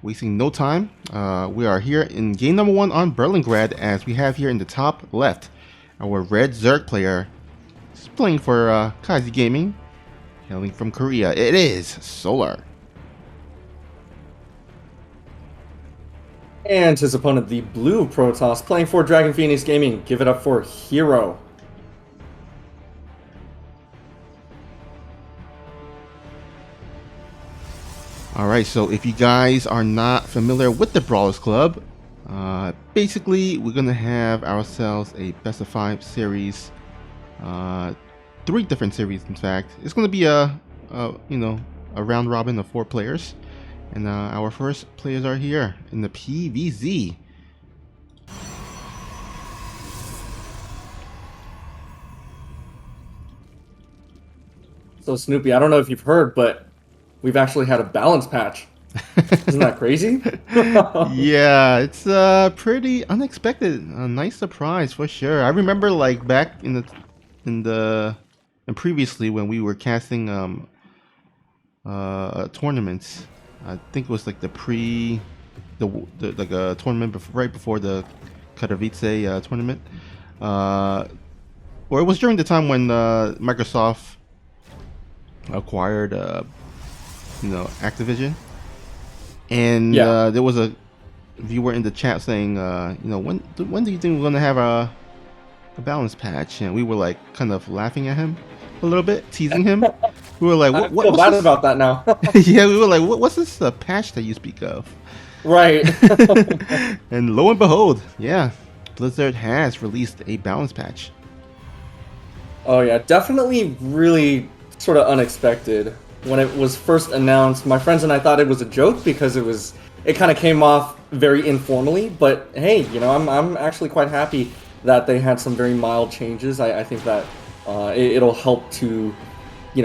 wasting no time, we are here in game number 1 on Berlingrad, as we have here in the top left our red Zerg player. He's playing for Kazi Gaming, hailing from Korea. It is Solar. And his opponent, the blue Protoss, playing for Dragon Phoenix Gaming. Give it up for Hero. Alright, so if you guys are not familiar with the Brawlers Club, basically we're going to have ourselves a best of 5 series. 3 different series, in fact. It's going to be a round robin of 4 players. And our first players are here in the PVZ. So Snoopy, I don't know if you've heard, but we've actually had a balance patch. Isn't that crazy? Yeah, it's pretty unexpected. A nice surprise for sure. I remember like back in previously when we were casting tournaments. I think it was like the like a tournament right before the Katowice tournament, or it was during the time when Microsoft acquired Activision, and there was a viewer in the chat saying when do you think we're gonna have a balance patch, and we were like kind of laughing at him a little bit, teasing him. We were like, I feel bad about that now. Yeah, we were like, what's this patch that you speak of? Right. And lo and behold, yeah, Blizzard has released a balance patch. Oh yeah, definitely really sort of unexpected. When it was first announced, my friends and I thought it was a joke because it kind of came off very informally, but hey, I'm actually quite happy that they had some very mild changes. I think that it'll help to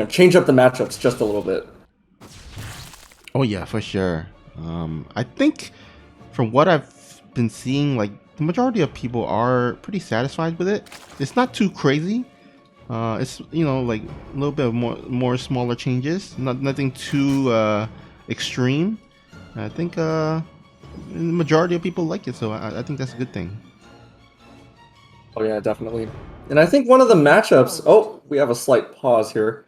change up the matchups just a little bit. Oh yeah, for sure. I think from what I've been seeing, like the majority of people are pretty satisfied with it. It's not too crazy. It's like a little bit of more smaller changes. Nothing too extreme. I think the majority of people like it, so I think that's a good thing. Oh yeah, definitely. And I think one of the matchups. Oh, we have a slight pause here.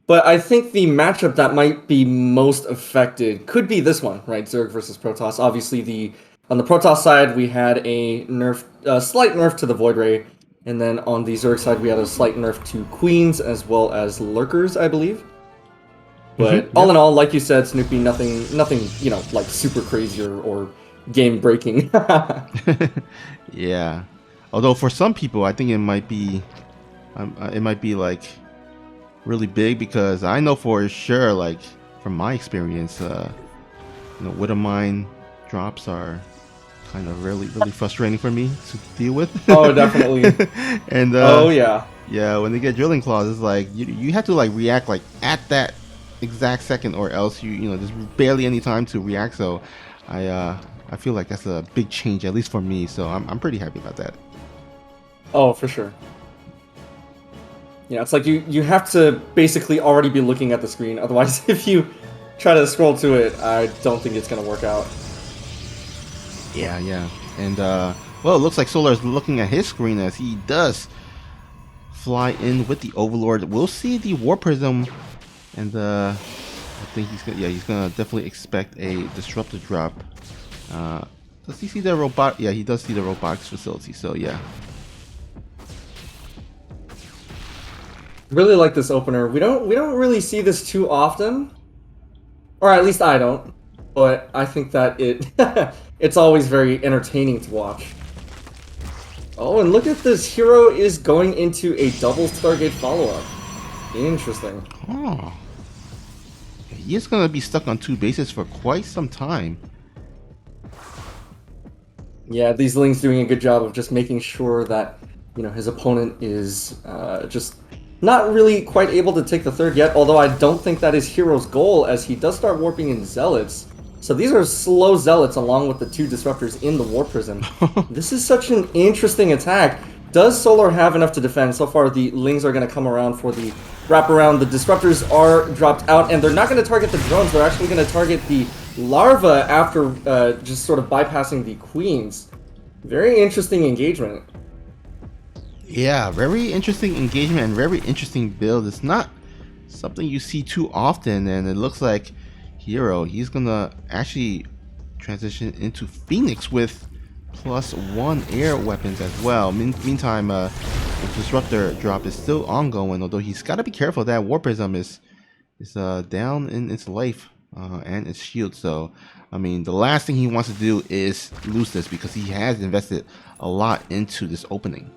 But I think the matchup that might be most affected could be this one, right? Zerg versus Protoss. Obviously, on the Protoss side, we had a slight nerf to the Void Ray, and then on the Zerg side, we had a slight nerf to Queens as well as Lurkers, I believe. But all in all, like you said, Snoopy, nothing, like super crazy or game breaking. Yeah, although for some people, I think it might be like really big, because I know for sure, like from my experience, Widow Mine drops are kind of really frustrating for me to deal with. Oh, definitely. And oh yeah, when they get drilling claws, it's like you have to like react like at that exact second, or else there's barely any time to react. So I feel like that's a big change, at least for me. So I'm pretty happy about that. Oh, for sure. It's like you have to basically already be looking at the screen. Otherwise, if you try to scroll to it, I don't think it's going to work out. Yeah. And, well, it looks like Solar is looking at his screen as he does fly in with the Overlord. We'll see the War Prism, and I think he's going to definitely expect a Disruptor drop. Does he see the robot? Yeah, he does see the robotics facility, so yeah. Really like this opener. We don't really see this too often, or at least I don't. But I think that it's always very entertaining to watch. Oh, and look at this! Hero is going into a double Stargate follow-up. Interesting. Oh, he's gonna be stuck on 2 bases for quite some time. Yeah, these Lings doing a good job of just making sure that his opponent is just not really quite able to take the third yet, although I don't think that is Hero's goal, as he does start warping in Zealots. So these are slow Zealots along with the 2 Disruptors in the War Prism. This is such an interesting attack. Does Solar have enough to defend? So far, the Lings are going to come around for the wraparound. The Disruptors are dropped out, and they're not going to target the drones. They're actually going to target the Larva after just sort of bypassing the queens. Very interesting engagement. Yeah, very interesting engagement and very interesting build. It's not something you see too often, and it looks like Hero, he's gonna actually transition into Phoenix with +1 air weapons as well. Meantime, the Disruptor drop is still ongoing, although he's got to be careful that War Prism is down in its life and its shield. So, I mean, the last thing he wants to do is lose this because he has invested a lot into this opening.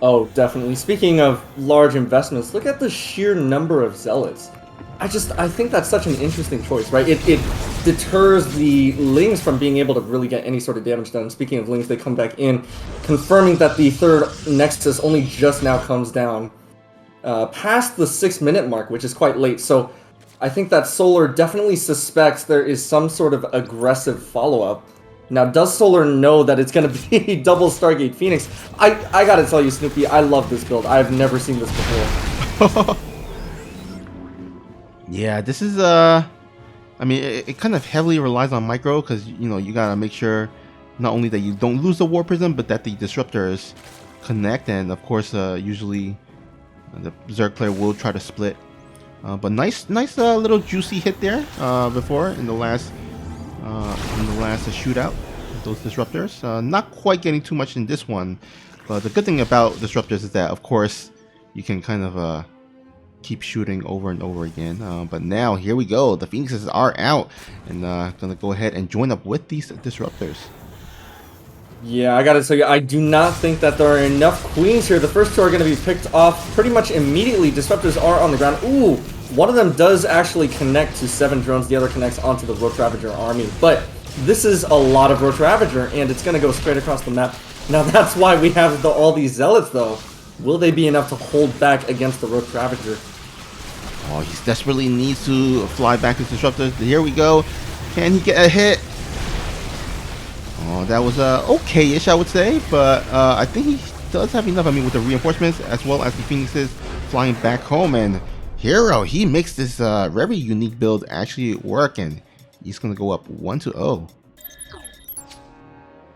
Oh, definitely. Speaking of large investments, look at the sheer number of zealots. I think that's such an interesting choice, right? It deters the Lings from being able to really get any sort of damage done. Speaking of Lings, they come back in, confirming that the third Nexus only just now comes down past the 6-minute mark, which is quite late. So I think that Solar definitely suspects there is some sort of aggressive follow-up. Now, does Solar know that it's going to be double Stargate Phoenix? I gotta tell you, Snoopy, I love this build. I've never seen this before. Yeah, this is I mean, it kind of heavily relies on micro because you gotta make sure not only that you don't lose the War Prism, but that the disruptors connect, and of course, usually the Berserk player will try to split. But nice little juicy hit there before in the last shootout with those disruptors. Not quite getting too much in this one, but the good thing about disruptors is that, of course, you can kind of keep shooting over and over again. But now here we go. The Phoenixes are out and gonna go ahead and join up with these disruptors. Yeah, I gotta tell you, I do not think that there are enough queens here. The first two are gonna be picked off pretty much immediately. Disruptors are on the ground. Ooh, one of them does actually connect to 7 drones. The other connects onto the Roach Ravager army. But this is a lot of Roach Ravager, and it's gonna go straight across the map. Now that's why we have all these Zealots, though. Will they be enough to hold back against the Roach Ravager? Oh, he desperately needs to fly back his disruptors. Here we go. Can he get a hit? Oh, that was okay-ish, I would say, but I think he does have enough. I mean, with the reinforcements as well as the Phoenixes flying back home, and Hero, he makes this very unique build actually work, and he's gonna go up 1-0.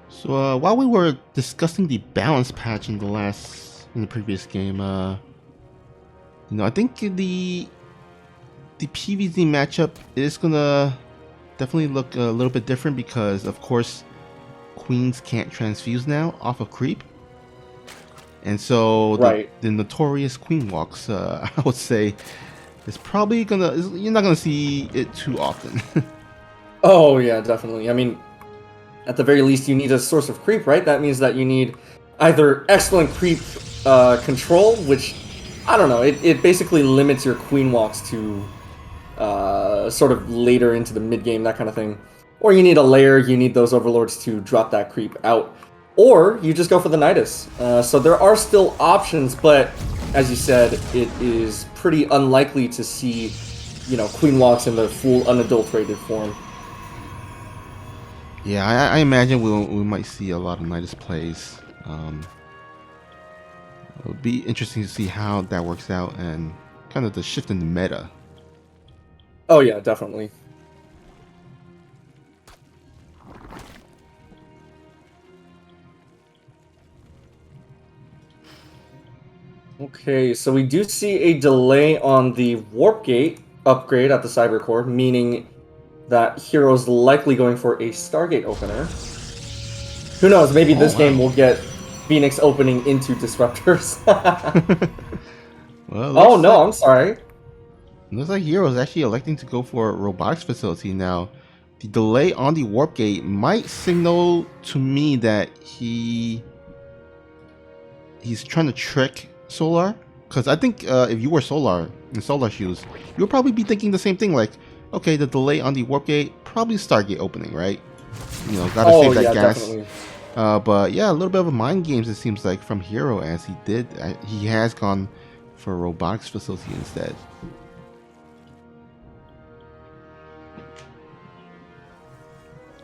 So while we were discussing the balance patch in the previous game, I think the PvZ matchup is gonna definitely look a little bit different because, of course, Queens can't transfuse now off of creep, and so the notorious Queen walks, I would say, is probably you're not gonna see it too often. Oh yeah, definitely. I mean, at the very least, you need a source of creep, right? That means that you need either excellent creep control, which, I don't know, it basically limits your Queen walks to sort of later into the mid game, that kind of thing. Or you need a layer, you need those overlords to drop that creep out. Or you just go for the Nidus. So there are still options, but as you said, it is pretty unlikely to see, Queen walks in the full unadulterated form. Yeah, I imagine we might see a lot of Nidus plays. It'll be interesting to see how that works out and kind of the shift in the meta. Oh yeah, definitely. Okay, so we do see a delay on the Warp Gate upgrade at the Cyber Core, meaning that Hero's likely going for a Stargate opener. Who knows, maybe this game will get Phoenix opening into Disruptors. Well, I'm sorry. Looks like Hero's actually electing to go for a robotics facility now. The delay on the Warp Gate might signal to me that he's trying to trick Solar, because I think if you were Solar in Solar shoes, you would probably be thinking the same thing, like, okay, the delay on the Warp Gate, probably Stargate opening, right? Gotta save that gas. Definitely. But yeah, a little bit of a mind games, it seems like, from Hero, as he has gone for a robotics facility instead.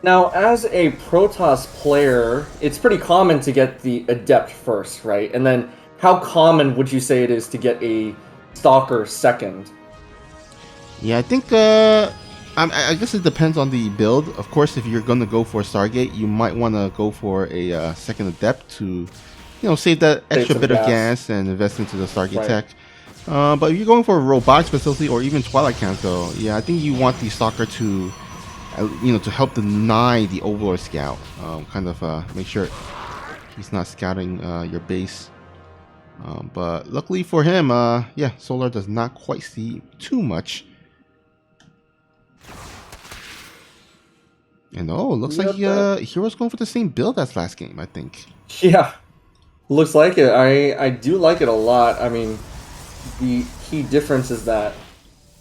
Now, as a Protoss player, it's pretty common to get the Adept first, right? And then, how common would you say it is to get a Stalker second? Yeah, I think I guess it depends on the build. Of course, if you're going to go for Stargate, you might want to go for a second Adept to, save that extra bit of gas and invest into the Stargate tech. But if you're going for a robotics facility or even Twilight Council, yeah, I think you want the Stalker to, to help deny the Overlord Scout. Kind of make sure he's not scouting your base. But luckily for him, yeah, Solar does not quite see too much. And oh, looks like Hero's going for the same build as last game, I think. Yeah, looks like it. I do like it a lot. I mean, the key difference is that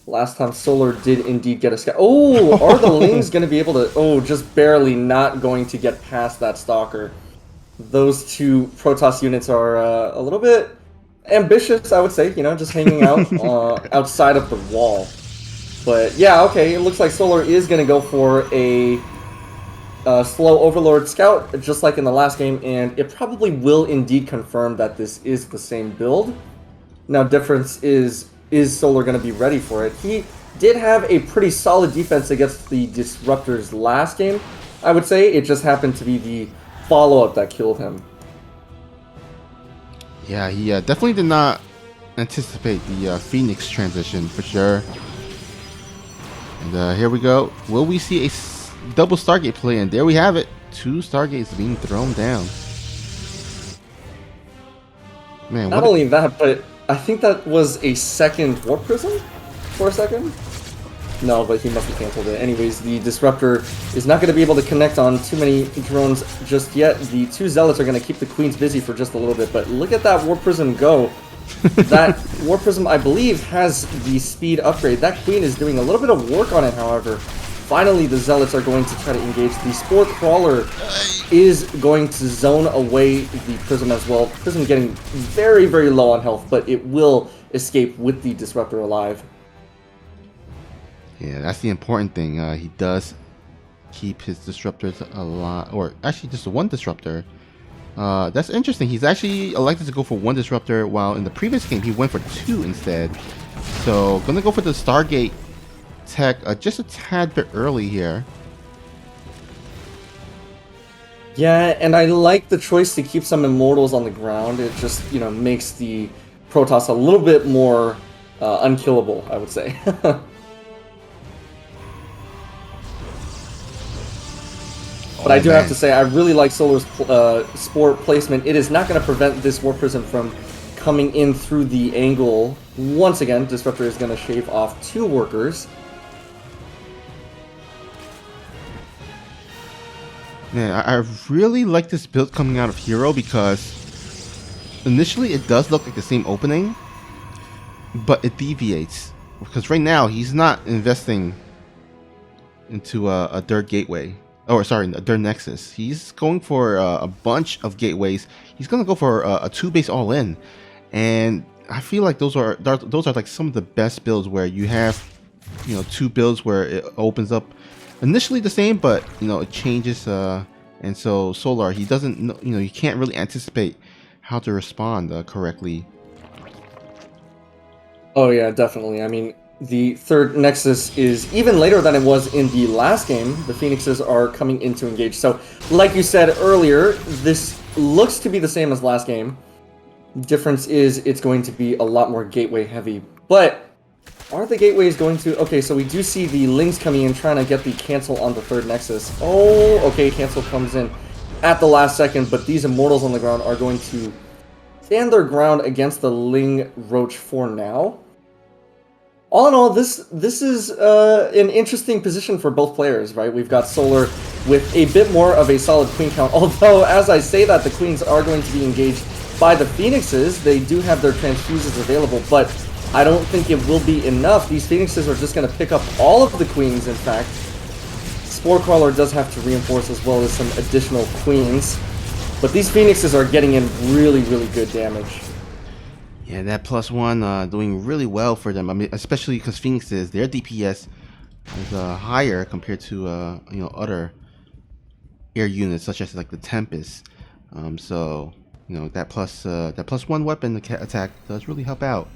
last time Solar did indeed get a scout. Oh, are the Lings going to be able to... Oh, just barely not going to get past that Stalker. Those two Protoss units are a little bit ambitious, I would say. Just hanging out outside of the wall. But yeah, okay, it looks like Solar is going to go for a slow Overlord Scout, just like in the last game, and it probably will indeed confirm that this is the same build. Now, difference is Solar going to be ready for it? He did have a pretty solid defense against the Disruptors last game, I would say. It just happened to be the follow-up that killed him. Yeah, he definitely did not anticipate the Phoenix transition, for sure. And here we go. Will we see a double Stargate play? And there we have it. 2 Stargates being thrown down. Man, not only that, but I think that was a second Warp Prism for a second. No, but he must have canceled it. Anyways, the Disruptor is not going to be able to connect on too many drones just yet. The 2 Zealots are going to keep the Queens busy for just a little bit. But look at that Warp Prism go. That Warp Prism, I believe, has the speed upgrade. That Queen is doing a little bit of work on it, however. Finally, the Zealots are going to try to engage. The Spore Crawler is going to zone away the Prism as well. Prism getting very, very low on health, but it will escape with the Disruptor alive. Yeah, that's the important thing. He does keep his Disruptors alive, or actually just 1 Disruptor. That's interesting. He's actually elected to go for 1 Disruptor, while in the previous game he went for 2 instead. So, gonna go for the Stargate tech just a tad bit early here. Yeah, and I like the choice to keep some Immortals on the ground. It just, makes the Protoss a little bit more unkillable, I would say. But I do have to say, I really like Solar's Spore placement. It is not going to prevent this Warp Prism from coming in through the angle. Once again, Disruptor is going to shave off 2 workers. Man, I really like this build coming out of Hero because initially it does look like the same opening, but it deviates. Because right now he's not investing into a Dirt Gateway. Oh, sorry, a Dirt Nexus. He's going for a bunch of gateways. He's going to go for a 2-base all-in. And I feel like those are like some of the best builds where you have, 2 builds where it opens up initially the same, but it changes. And so Solar, he doesn't, you can't really anticipate how to respond correctly. Oh yeah, definitely. I mean, the 3rd Nexus is even later than it was in the last game. The Phoenixes are coming in to engage. So, like you said earlier, this looks to be the same as last game. Difference is it's going to be a lot more gateway heavy. But are the gateways going to... Okay, so we do see the Lings coming in trying to get the cancel on the 3rd Nexus. Oh, okay, cancel comes in at the last second, but these Immortals on the ground are going to stand their ground against the Ling Roach for now. All in all, this is an interesting position for both players, right? We've got Solar with a bit more of a solid Queen count, although as I say that, the Queens are going to be engaged by the Phoenixes. They do have their transfuses available, but I don't think it will be enough. These Phoenixes are just going to pick up all of the Queens, in fact. Spore Crawler does have to reinforce as well as some additional Queens, but these Phoenixes are getting in really, really good damage. Yeah, that +1 doing really well for them. I mean, especially because Phoenixes, their DPS is higher compared to other air units such as like the Tempest. So that +1 weapon attack does really help out.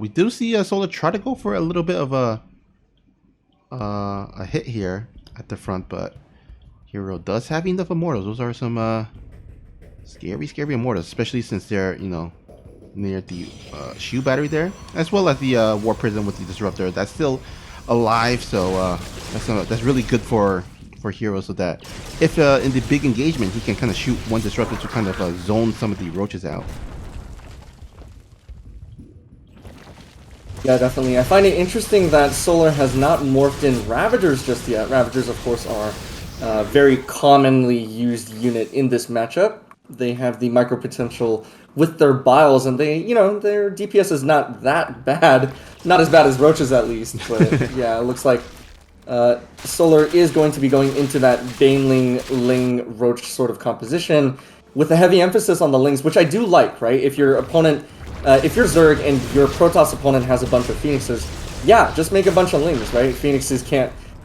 We do see Solar try to go for a little bit of a a hit here at the front, but Hero does have enough immortals. Those are some scary immortals, especially since they're, you know, near the shoe battery there, as well as the War Prism with the Disruptor. That's still alive, so that's really good for Hero, so that if in the big engagement he can kind of shoot one Disruptor to kind of zone some of the roaches out. Yeah, definitely. I find it interesting that Solar has not morphed in Ravagers just yet. Ravagers, of course, are a very commonly used unit in this matchup. They have the micro potential with their biles, and they, you know, their DPS is not that bad. Not as bad as Roaches, at least. But yeah, it looks like Solar is going to be going into that Baneling, Ling, Roach sort of composition with a heavy emphasis on the Lings, which I do like, right? If your opponent... if you're Zerg and your Protoss opponent has a bunch of Phoenixes, yeah, just make a bunch of Lings, right? Phoenixes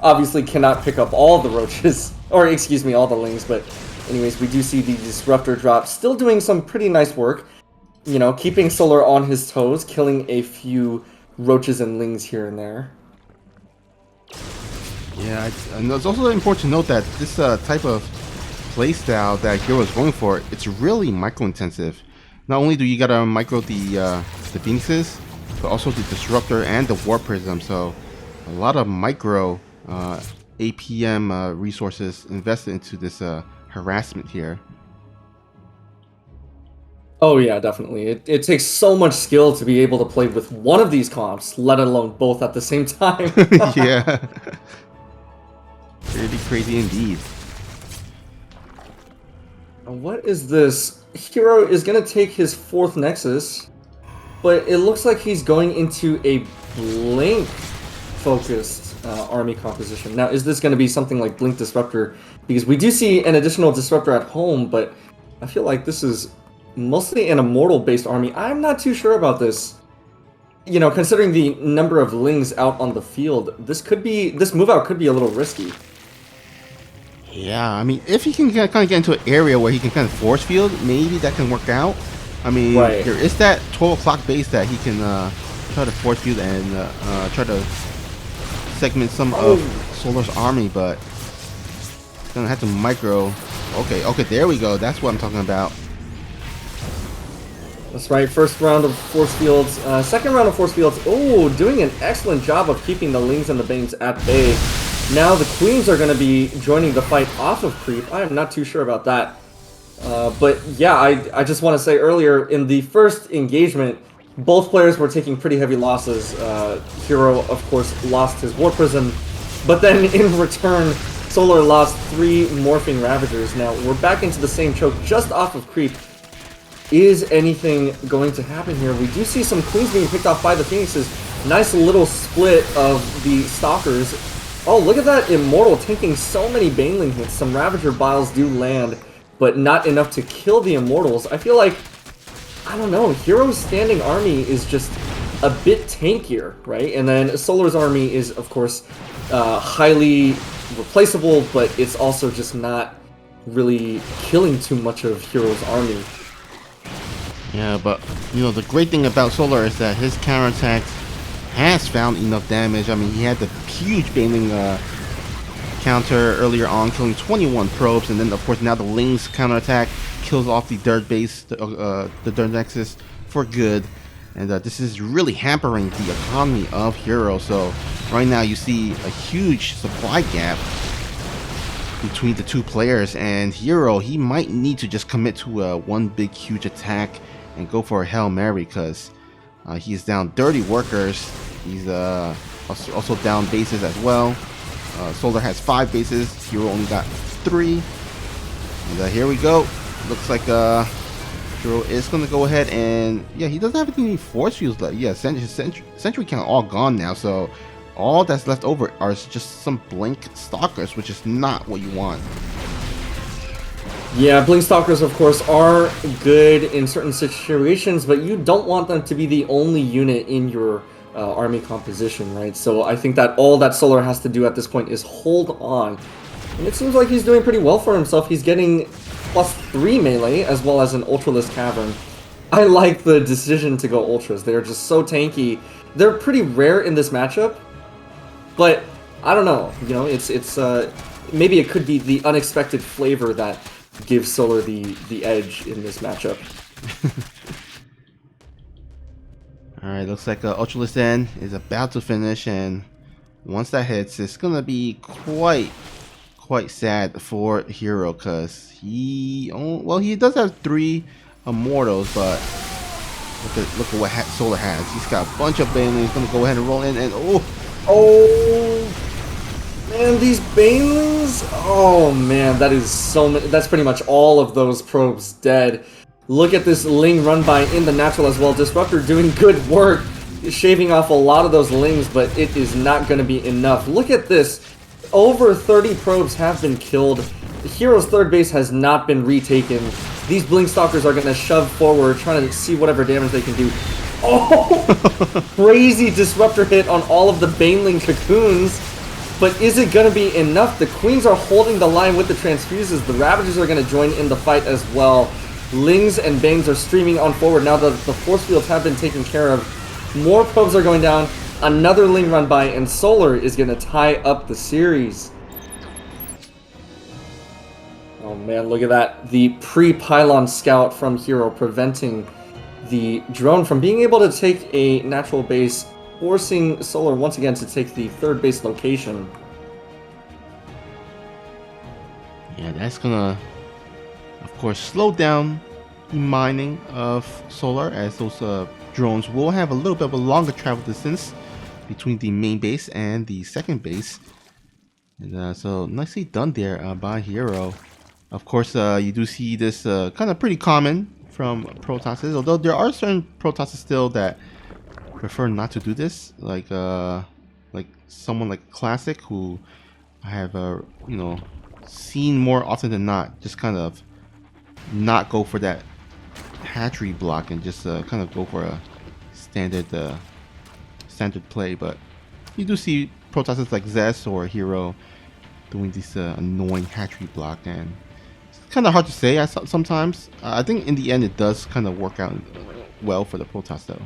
obviously cannot pick up all the Roaches, or excuse me, all the Lings, but anyways, we do see the Disruptor drop still doing some pretty nice work, you know, keeping Solar on his toes, killing a few Roaches and Lings here and there. Yeah, and it's also important to note that this type of playstyle that Hero is going for, it's really micro-intensive. Not only do you gotta micro the Phoenixes, but also the Disruptor and the War Prism. So a lot of micro APM resources invested into this harassment here. Oh yeah, definitely. It takes so much skill to be able to play with one of these comps, let alone both at the same time. Yeah. Pretty crazy indeed. What is this? Hero is going to take his 4th Nexus, but it looks like he's going into a Blink-focused army composition. Now, is this going to be something like Blink Disruptor? Because we do see an additional Disruptor at home, but I feel like this is mostly an Immortal-based army. I'm not too sure about this. You know, considering the number of Lings out on the field, this move out could be a little risky. Yeah, I mean, if he can kind of get into an area where he can kind of force field, maybe that can work out. I mean, right. There is that 12 o'clock base that he can try to force field and try to segment some of Solar's army, but he's gonna have to micro. Okay, there we go. That's what I'm talking about. That's right. First round of force fields. Second round of force fields. Oh, doing an excellent job of keeping the Lings and the Banes at bay. Now the Queens are going to be joining the fight off of creep. I am not too sure about that. But yeah, I just want to say earlier, in the first engagement, both players were taking pretty heavy losses. Hero, of course, lost his War Prism, but then in return, Solar lost 3 Morphing Ravagers. Now, we're back into the same choke just off of creep. Is anything going to happen here? We do see some Queens being picked off by the Phoenixes. Nice little split of the Stalkers. Oh, look at that Immortal taking so many Baneling hits. Some Ravager Biles do land, but not enough to kill the Immortals. I feel like, I don't know, Hero's standing army is just a bit tankier, right? And then Solar's army is, of course, highly replaceable, but it's also just not really killing too much of Hero's army. Yeah, but, you know, the great thing about Solar is that his counterattacks has found enough damage. I mean, he had the huge Baneling counter earlier on, killing 21 probes, and then of course now the Ling's counterattack kills off the dirt base, the dirt nexus for good, and this is really hampering the economy of Hero. So right now you see a huge supply gap between the two players, and Hero, he might need to just commit to one big huge attack and go for a Hail Mary, because he's down 30 workers. He's also down bases as well. Solar has 5 bases. Hero only got 3. And here we go. Looks like Hero is going to go ahead and... yeah, he doesn't have any force fields left. Yeah, Sentry count all gone now. So all that's left over are just some Blink Stalkers, which is not what you want. Yeah, Blink Stalkers, of course, are good in certain situations, but you don't want them to be the only unit in your army composition, right? So I think that all that Solar has to do at this point is hold on. And it seems like he's doing pretty well for himself. He's getting +3 melee, as well as an Ultraless Cavern. I like the decision to go Ultras. They're just so tanky. They're pretty rare in this matchup, but I don't know. You know, it's maybe it could be the unexpected flavor that gives Solar the edge in this matchup. All right, looks like Ultralisk N is about to finish, and once that hits, it's gonna be quite sad for Hero, because he does have 3 Immortals, but look at what Solar has. He's got a bunch of Banelings. Gonna go ahead and roll in, and oh man, these Banelings! Oh man, that is so many. That's pretty much all of those probes dead. Look at this Ling run by in the natural as well. Disruptor doing good work, shaving off a lot of those Lings, but it is not going to be enough. Look at this. Over 30 probes have been killed. The Hero's third base has not been retaken. These Blink Stalkers are going to shove forward, trying to see whatever damage they can do. Oh! Crazy Disruptor hit on all of the Baneling Cocoons. But is it going to be enough? The Queens are holding the line with the Transfuses. The Ravagers are going to join in the fight as well. Lings and Bangs are streaming on forward now that the force fields have been taken care of. More probes are going down. Another Ling run by, and Solar is going to tie up the series. Oh man, look at that. The pre-pylon scout from Hero preventing the drone from being able to take a natural base, forcing Solar once again to take the third base location. yeah, that's gonna, of course, slow down the mining of Solar, as those drones will have a little bit of a longer travel distance between the main base and the second base. And so nicely done there by Hero. Of course, you do see this kind of pretty common from Protosses, although there are certain Protosses still that prefer not to do this, like someone like Classic, who I have seen more often than not just kind of not go for that hatchery block and just kind of go for a standard play. But you do see Protosses like Zest or Hero doing this annoying hatchery block, and it's kind of hard to say sometimes. I think in the end it does kind of work out well for the Protoss though.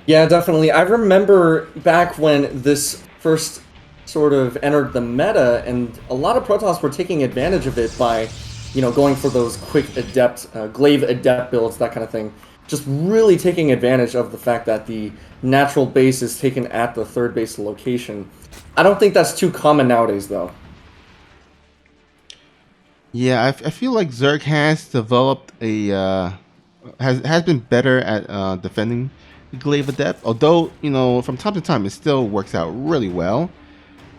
Yeah, definitely. I remember back when this first sort of entered the meta, and a lot of Protoss were taking advantage of it by, going for those quick adept, glaive adept builds, that kind of thing. Just really taking advantage of the fact that the natural base is taken at the third base location. I don't think that's too common nowadays, though. Yeah, I feel like Zerg has developed has been better at defending the glaive adept, although from time to time it still works out really well.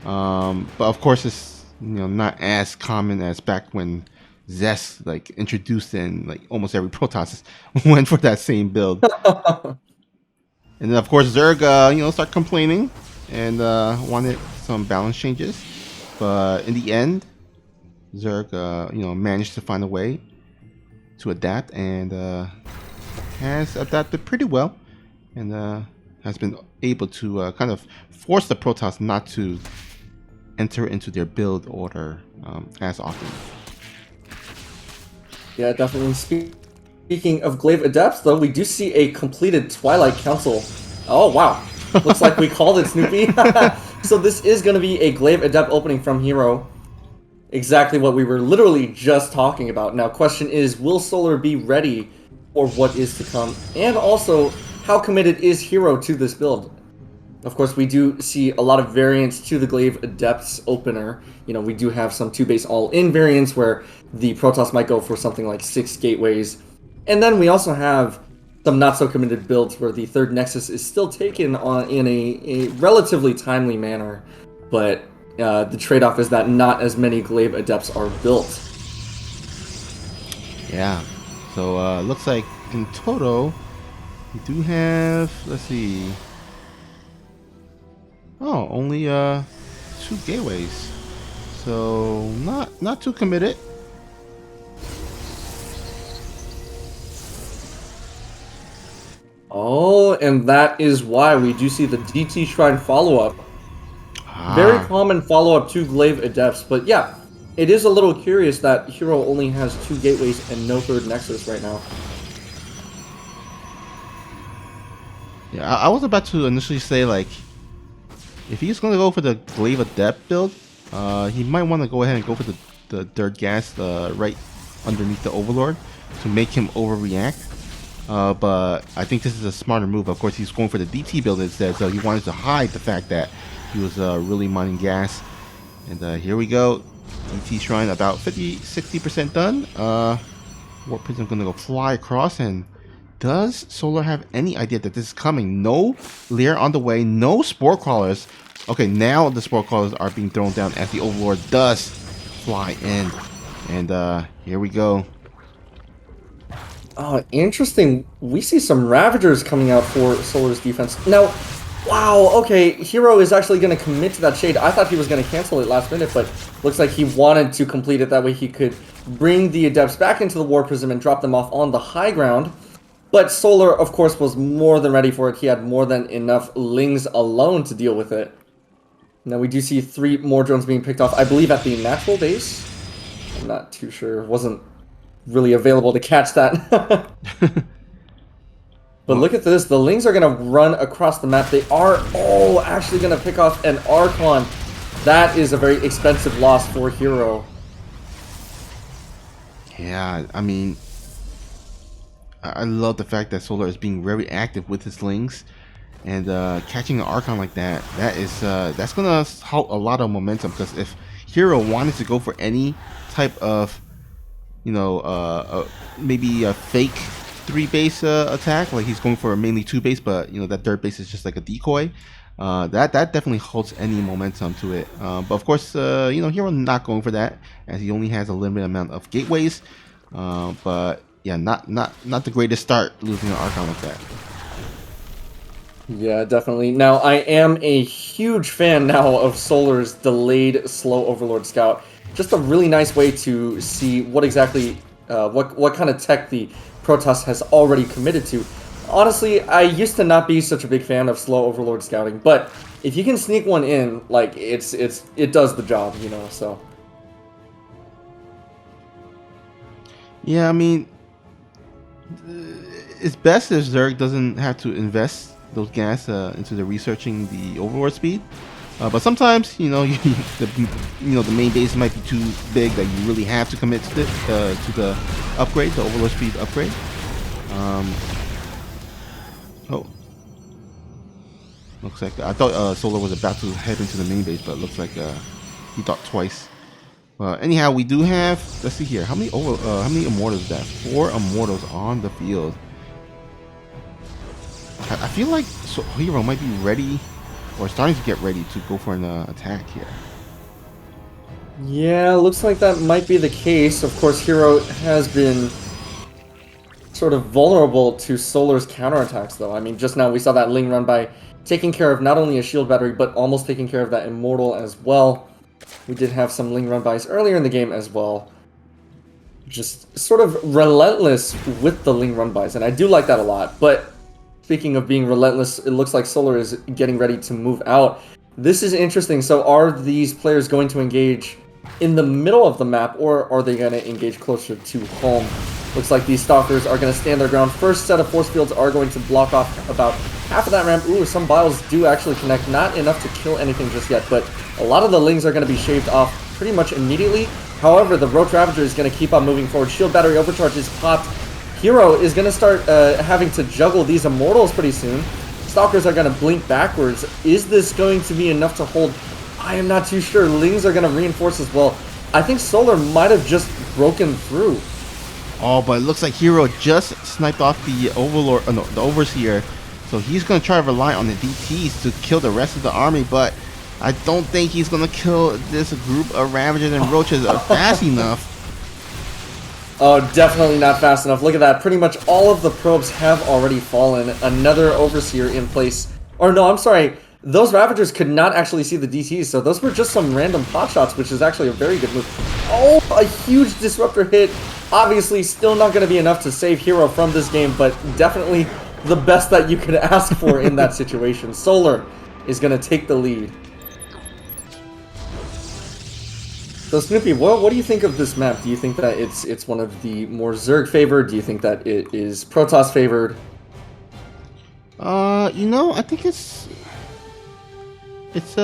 But of course it's not as common as back when Zest introduced in almost every Protoss went for that same build. And then of course Zerg start complaining and wanted some balance changes, but in the end Zerg managed to find a way to adapt, and has adapted pretty well, and has been able to kind of force the Protoss not to enter into their build order as often. Yeah, definitely. Speaking of glaive adepts, though, we do see a completed Twilight Council. Oh wow, looks like we called it, Snoopy. So this is going to be a glaive adept opening from Hero. Exactly what we were literally just talking about. Now, question is, will Solar be ready for what is to come? And also, how committed is Hero to this build? Of course, we do see a lot of variants to the Glaive Adepts opener. We do have some 2-base all-in variants where the Protoss might go for something like 6 gateways. And then we also have some not-so-committed builds where the third Nexus is still taken on in a relatively timely manner. But the trade-off is that not as many Glaive Adepts are built. Yeah, so looks like in total we do have, let's see, only 2 gateways, so not too committed. Oh, and that is why we do see the DT Shrine follow-up. Very common follow-up to Glaive Adepts, but yeah, it is a little curious that Hero only has 2 gateways and no third Nexus right now. Yeah, I was about to initially say if he's going to go for the Glaive Adept build, he might want to go ahead and go for the Dirt Gas right underneath the Overlord to make him overreact. But I think this is a smarter move. Of course, he's going for the DT build instead, so he wanted to hide the fact that he was really mining gas. And here we go. DT Shrine about 50-60% done. Warp Prism going to go fly across. And does Solar have any idea that this is coming? No Leer on the way. No Spore Crawlers. Okay, now the Spore Crawlers are being thrown down as the Overlord does fly in. And here we go. Oh, interesting. We see some Ravagers coming out for Solar's defense. Now, wow, okay, Hero is actually going to commit to that Shade. I thought he was going to cancel it last minute, but looks like he wanted to complete it. That way he could bring the Adepts back into the War Prism and drop them off on the high ground. But Solar, of course, was more than ready for it. He had more than enough Lings alone to deal with it. Now, we do see 3 more drones being picked off, I believe, at the natural base. I'm not too sure. Wasn't really available to catch that. But look at this. The Lings are going to run across the map. They are actually going to pick off an Archon. That is a very expensive loss for Hero. Yeah, I mean, I love the fact that Solar is being very active with his Lings. And catching an Archon like that, that's going to halt a lot of momentum. Because if Hero wanted to go for any type of, you know, maybe a fake 3-base attack, like he's going for a mainly 2-base, but you know that third base is just like a decoy. That definitely holds any momentum to it. But of course, you know, Hero not going for that as he only has a limited amount of gateways. But yeah, not the greatest start losing an Archon like that. Yeah, definitely. Now, I am a huge fan now of Solar's delayed slow Overlord Scout. Just a really nice way to see what exactly, what kind of tech the Protoss has already committed to. Honestly, I used to not be such a big fan of slow Overlord Scouting, but if you can sneak one in, like, it does the job, you know, so. Yeah, I mean, it's best if Zerg doesn't have to invest those gas into the researching the Overlord speed. But sometimes, you know, the main base might be too big that you really have to commit to the upgrade, the Overlord speed upgrade. Looks like I thought Solar was about to head into the main base, but it looks like he thought twice. Anyhow, we do have. Let's see here. How many Immortals is that? 4 Immortals on the field. I feel like Hero might be ready, or starting to get ready to go for an attack here. Yeah, looks like that might be the case. Of course, Hero has been sort of vulnerable to Solar's counterattacks, though. I mean, just now we saw that Ling run by, taking care of not only a shield battery, but almost taking care of that Immortal as well. We did have some Ling run bys earlier in the game as well. Just sort of relentless with the Ling run bys, and I do like that a lot. But speaking of being relentless, it looks like Solar is getting ready to move out. This is interesting. So are these players going to engage in the middle of the map, or are they going to engage closer to home? Looks like these Stalkers are going to stand their ground. First set of force fields are going to block off about half of that ramp. Ooh, some Biles do actually connect. Not enough to kill anything just yet, but a lot of the Lings are going to be shaved off pretty much immediately. However, the Roach Ravager is going to keep on moving forward. Shield battery overcharge is popped. Hero is going to start having to juggle these Immortals pretty soon. Stalkers are going to blink backwards. Is this going to be enough to hold? I am not too sure. Lings are going to reinforce as well. I think Solar might have just broken through. Oh, but it looks like Hero just sniped off the Overlord, the Overseer. So he's going to try to rely on the DTs to kill the rest of the army, but I don't think he's going to kill this group of Ravagers and Roaches fast enough. Oh, definitely not fast enough. Look at that. Pretty much all of the probes have already fallen. Another Overseer in place. Or no, I'm sorry. Those Ravagers could not actually see the DTs, so those were just some random pot shots, which is actually a very good move. Oh, a huge Disruptor hit. Obviously, still not going to be enough to save Hero from this game, but definitely the best that you could ask for in that situation. Solar is going to take the lead. So Snoopy, what do you think of this map? Do you think that it's one of the more Zerg favored? Do you think that it is Protoss favored? You know, I think it's It's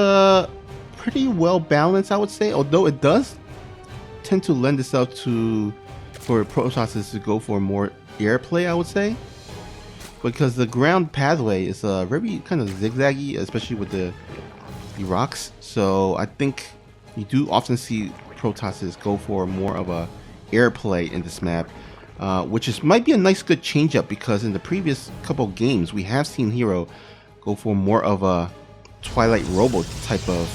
pretty well balanced, I would say. Although it does tend to lend itself to for Protoss to go for more airplay, I would say, because the ground pathway is very kind of zigzaggy, especially with the rocks. So I think you do often see Protoss go for more of a airplay in this map, which might be a nice good change up, because in the previous couple games we have seen Hero go for more of a Twilight Robo type of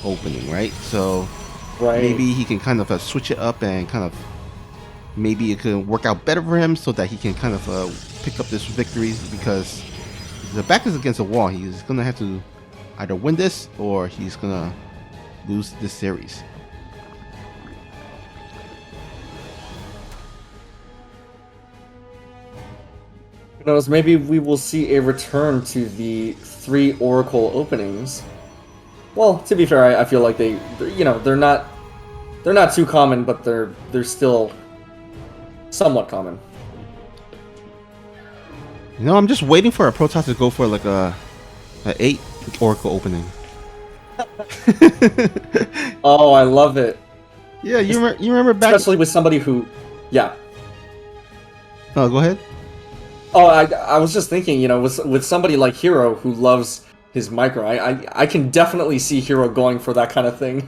opening, right? So maybe he can kind of switch it up, and kind of maybe it could work out better for him, so that he can kind of pick up this victories, because the back is against the wall. He's gonna have to either win this or he's gonna lose this series. Who knows, maybe we will see a return to the 3 Oracle openings. Well, to be fair, I feel like they're not too common, but they're still somewhat common. You know, I'm just waiting for a Protoss to go for like a 8 Oracle opening. Oh, I love it. Yeah, you remember back, especially with somebody who, yeah. Oh, go ahead. Oh, I was just thinking, with somebody like Hero who loves his micro, I can definitely see Hero going for that kind of thing.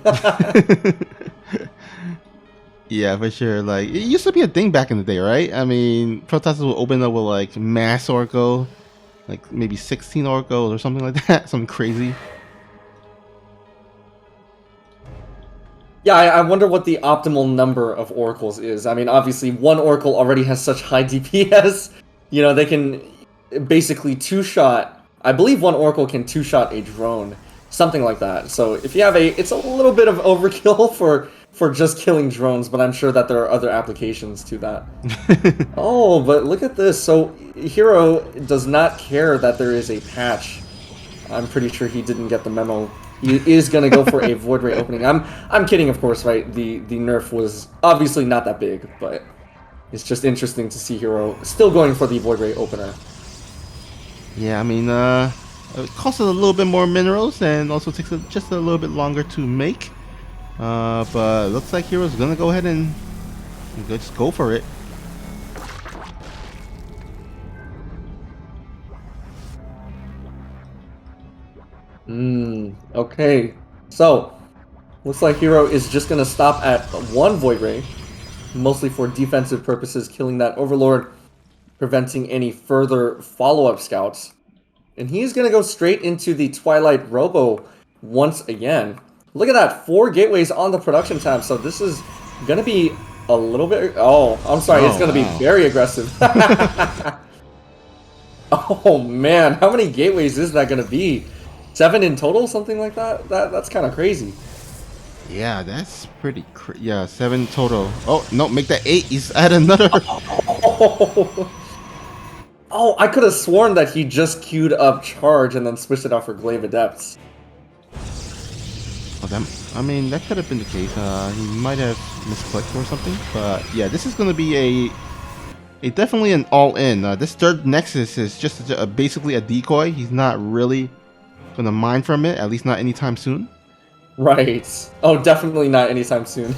Yeah, for sure. Like, it used to be a thing back in the day, right? I mean, Protoss will open up with like mass Oracle, like maybe 16 Oracles or something like that, something crazy. Yeah, I wonder what the optimal number of Oracles is. I mean, obviously, 1 Oracle already has such high DPS. They can basically 2-shot. I believe 1 Oracle can 2-shot a drone, something like that. So if you have it's a little bit of overkill for just killing drones, but I'm sure that there are other applications to that. Oh, but look at this. So Hero does not care that there is a patch. I'm pretty sure he didn't get the memo. He is going to go for a Void Ray opening. I'm kidding, of course, right? The nerf was obviously not that big, but it's just interesting to see Hero still going for the Void Ray opener. Yeah, I mean, it costs a little bit more minerals, and also takes just a little bit longer to make. But looks like Hero's gonna go ahead and just go for it. Okay. So, looks like Hero is just gonna stop at 1 Void Ray, mostly for defensive purposes, killing that Overlord, preventing any further follow-up scouts. And he's gonna go straight into the Twilight Robo once again. Look at that, 4 gateways on the production tab, so this is gonna be a little bit... Oh, I'm sorry, it's gonna be very aggressive. Oh man, how many gateways is that gonna be? 7 in total, something like that? That's kind of crazy. Yeah, that's pretty yeah, 7 total. Oh, no, make that 8. He's at another... Oh, I could have sworn that he just queued up Charge and then switched it out for Glaive Adepts. Oh, I mean, that could have been the case. He might have misclicked or something. But yeah, this is going to be definitely an all-in. This third Nexus is just basically a decoy. He's not really going to mine from it, at least not anytime soon. Right. Oh, definitely not anytime soon.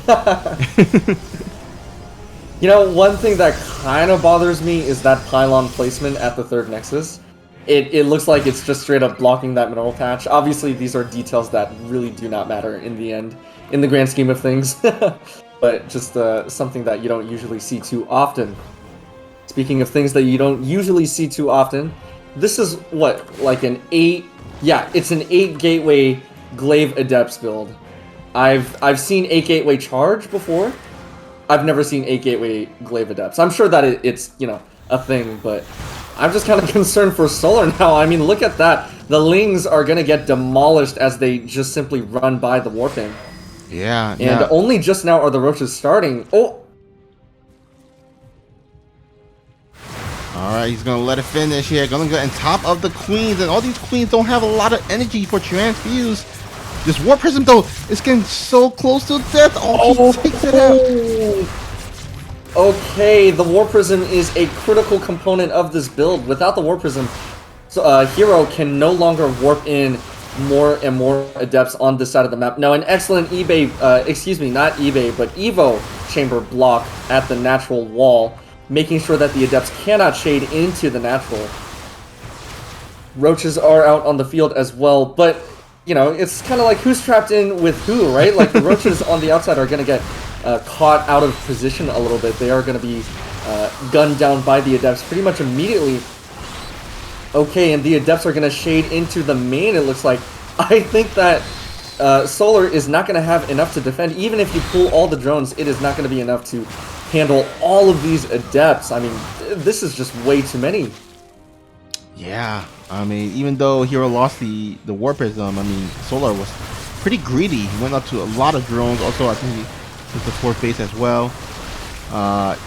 One thing that kind of bothers me is that pylon placement at the third Nexus. It looks like it's just straight up blocking that mineral patch. Obviously, these are details that really do not matter in the end, in the grand scheme of things. But just something that you don't usually see too often. Speaking of things that you don't usually see too often, this is what, like an 8... Yeah, it's an 8 gateway Glaive Adepts build. I've seen 8 gateway Charge before. I've never seen 8 gateway Glaive Adepts. I'm sure that it's, a thing, but I'm just kind of concerned for Solar now. I mean, look at that. The Lings are going to get demolished as they just simply run by the Warping. Yeah, And only just now are the Roaches starting. Oh! Alright, he's going to let it finish here. Going to get on top of the Queens, and all these Queens don't have a lot of energy for Transfuse. This Warp Prism, though, is getting so close to death. Oh, he takes it out. Okay, the Warp Prism is a critical component of this build. Without the Warp Prism, Hero can no longer warp in more and more Adepts on this side of the map. Now, an excellent not eBay, but Evo chamber block at the natural wall, making sure that the Adepts cannot shade into the natural. Roaches are out on the field as well, but, you know, it's kind of like who's trapped in with who, right? Like, the Roaches on the outside are going to get caught out of position a little bit. They are going to be gunned down by the Adepts pretty much immediately. Okay, and the Adepts are going to shade into the main, it looks like. I think that Solar is not going to have enough to defend. Even if you pull all the drones, it is not going to be enough to handle all of these Adepts. I mean, this is just way too many. Yeah, I mean, even though Hero lost the Warp Prism, I mean, Solar was pretty greedy. He went up to a lot of drones. Also, I think he took the 4th base as well.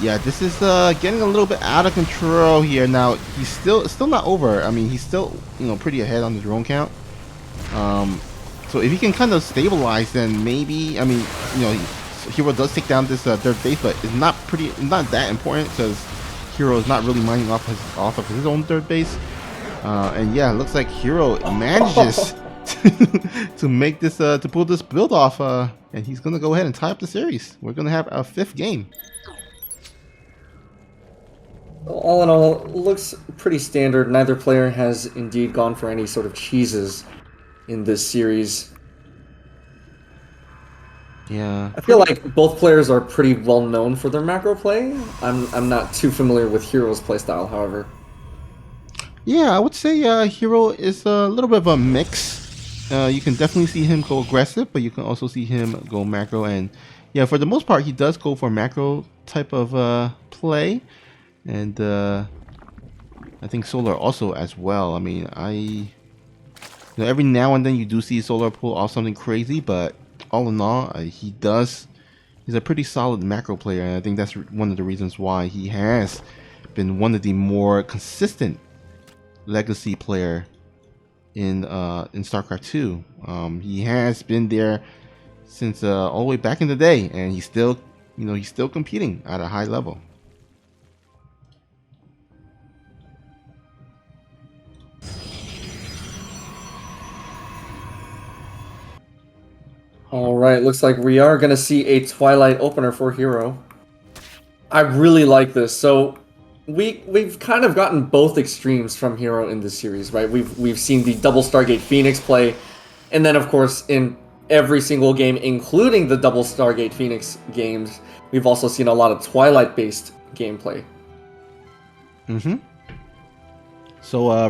Yeah, this is getting a little bit out of control here. Now he's still not over. I mean, he's still, you know, pretty ahead on the drone count. So if he can kind of stabilize, then maybe, I mean, you know, Hero does take down this 3rd base, but it's not that important because Hero is not really mining off of his own 3rd base. And yeah, it looks like Hero manages to make this to pull this build off, and he's gonna go ahead and tie up the series. We're gonna have our 5th game. All in all, looks pretty standard. Neither player has indeed gone for any sort of cheeses in this series. Yeah, I feel like both players are pretty well known for their macro play. I'm not too familiar with Hero's playstyle, however. Yeah, I would say Hero is a little bit of a mix. You can definitely see him go aggressive, but you can also see him go macro. And yeah, for the most part, he does go for macro type of play. And I think Solar also as well. I mean, you know, every now and then you do see Solar pull off something crazy, but all in all, he's a pretty solid macro player, and I think that's one of the reasons why he has been one of the more consistent legacy player in StarCraft 2. He has been there since all the way back in the day, and he's still competing at a high level. Alright, looks like we are going to see a Twilight opener for Hero. I really like this. So we've kind of gotten both extremes from Hero in this series, right? We've seen the double Stargate Phoenix play, and then of course in every single game, including the double Stargate Phoenix games, we've also seen a lot of Twilight-based gameplay. So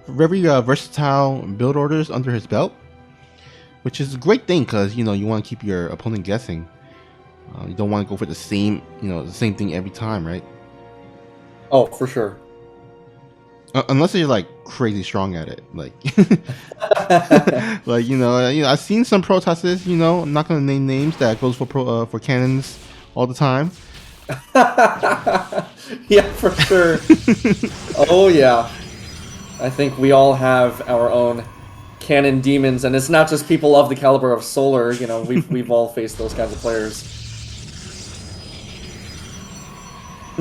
very versatile build orders under his belt, which is a great thing because, you know, you want to keep your opponent guessing. You don't want to go for the same thing every time, right? Oh, for sure. Unless you're like crazy strong at it, like, like you know, I've seen some Protosses. You know, I'm not gonna name names that goes for cannons all the time. Yeah, for sure. Oh yeah, I think we all have our own cannon demons, and it's not just people of the caliber of Solar. You know, we've all faced those kinds of players.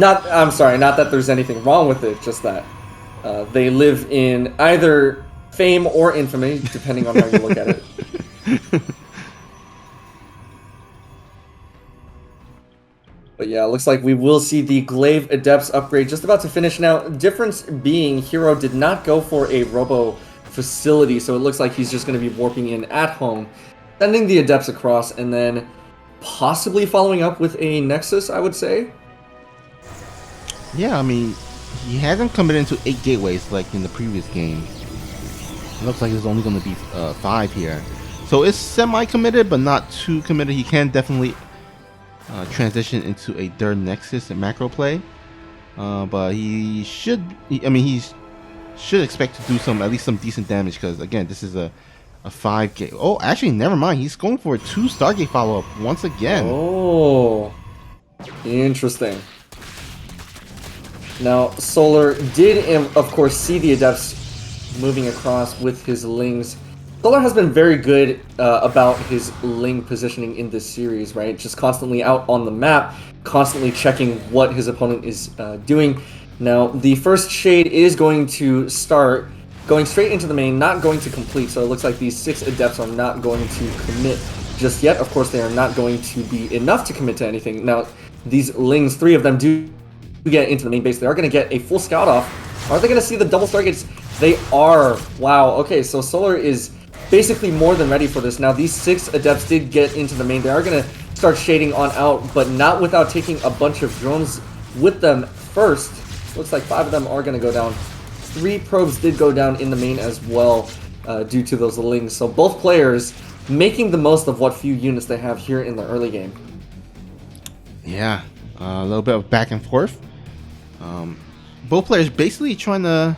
I'm sorry, not that there's anything wrong with it, just that they live in either fame or infamy, depending on how you look at it. But yeah, it looks like we will see the Glaive Adepts upgrade just about to finish now. Difference being, Hero did not go for a Robo facility, so it looks like he's just going to be warping in at home, sending the Adepts across, and then possibly following up with a Nexus, I would say. Yeah, I mean, he hasn't committed into 8 gateways like in the previous game. It looks like there's only going to be 5 here. So it's semi-committed, but not too committed. He can definitely transition into a 3rd Nexus and macro play. But he should expect to do at least some decent damage, because again, this is a 5 gate. Oh, actually, never mind. He's going for a 2 Stargate follow-up once again. Oh, interesting. Now, Solar did, of course, see the Adepts moving across with his Lings. Solar has been very good about his Ling positioning in this series, right? Just constantly out on the map, constantly checking what his opponent is doing. Now, the first shade is going to start going straight into the main, not going to complete. So it looks like these 6 Adepts are not going to commit just yet. Of course, they are not going to be enough to commit to anything. Now, these Lings, 3 of them do get into the main base. They are going to get a full scout off. Are they going to see the double Stargates? They are. Wow. Okay, so Solar is basically more than ready for this. Now, these 6 Adepts did get into the main. They are going to start shading on out, but not without taking a bunch of drones with them first. Looks like 5 of them are going to go down. 3 probes did go down in the main as well due to those Lings. So both players making the most of what few units they have here in the early game. Yeah, a little bit of back and forth. Both players basically trying to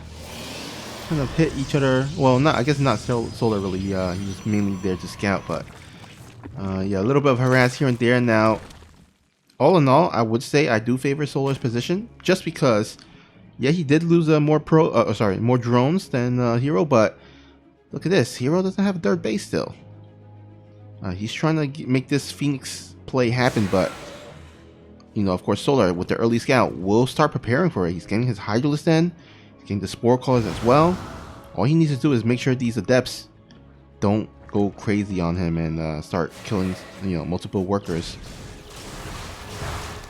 kind of hit each other. Well, not, I guess not Solar really. He's mainly there to scout, but yeah, a little bit of harass here and there. Now, all in all, I would say I do favor Solar's position, just because, yeah, he did lose more drones than Hero, but look at this. Hero doesn't have a third base still. He's trying to make this Phoenix play happen, but you know, of course, Solar with the early scout will start preparing for it. He's getting his Hydralisk in, he's getting the Spore Callers as well. All he needs to do is make sure these Adepts don't go crazy on him and start killing, you know, multiple workers.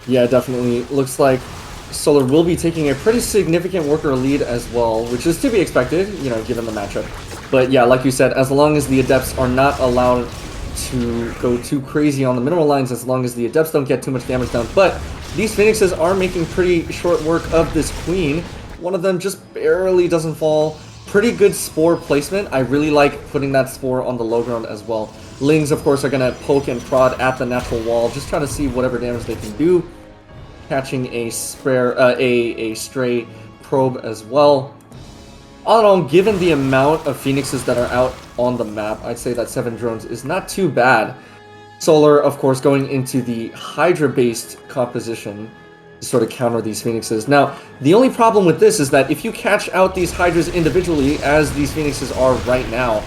Yeah, definitely. Looks like Solar will be taking a pretty significant worker lead as well, which is to be expected, you know, given the matchup. But yeah, like you said, as long as the Adepts are not allowed to go too crazy on the mineral lines, as long as the Adepts don't get too much damage down. But these Phoenixes are making pretty short work of this Queen. One of them just barely doesn't fall. Pretty good Spore placement. I really like putting that Spore on the low ground as well. Lings, of course, are going to poke and prod at the natural wall, just trying to see whatever damage they can do. Catching a stray probe as well. All in all, given the amount of Phoenixes that are out on the map, I'd say that 7 drones is not too bad. Solar, of course, going into the Hydra-based composition to sort of counter these Phoenixes. Now, the only problem with this is that if you catch out these Hydras individually, as these Phoenixes are right now,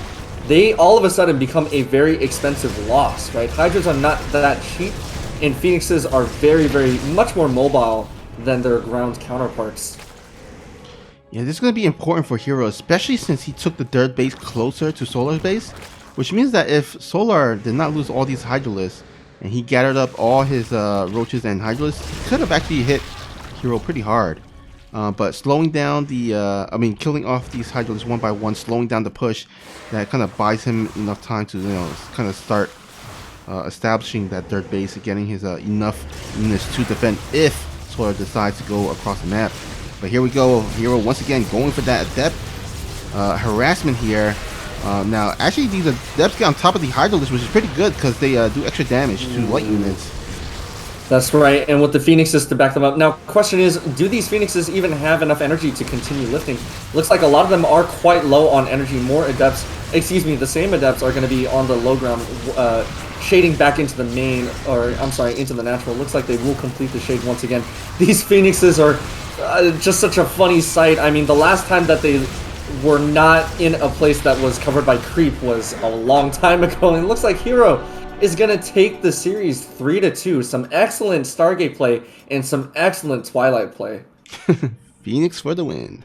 they all of a sudden become a very expensive loss, right? Hydras are not that cheap, and Phoenixes are very, very much more mobile than their ground counterparts. Yeah, this is going to be important for Hero, especially since he took the third base closer to Solar's base, which means that if Solar did not lose all these Hydralisks and he gathered up all his Roaches and Hydralisks, he could have actually hit Hero pretty hard. But slowing down the, killing off these Hydralisks one by one, slowing down the push, that kind of buys him enough time to, you know, kind of start establishing that third base and getting his enough units to defend if Solar decides to go across the map. But here we go, Hero once again going for that Adept harassment here. Now, actually, these Adepts get on top of the Hydralisk, which is pretty good because they do extra damage to light units. That's right, and with the Phoenixes to back them up. Now, question is, do these Phoenixes even have enough energy to continue lifting? Looks like a lot of them are quite low on energy. More Adepts, the same Adepts are going to be on the low ground, shading back into the main, into the natural. Looks like they will complete the shade once again. These Phoenixes are just such a funny sight. I mean, the last time that they were not in a place that was covered by creep was a long time ago, and it looks like Hero is going to take the series 3-2. Some excellent Stargate play and some excellent Twilight play. Phoenix for the win.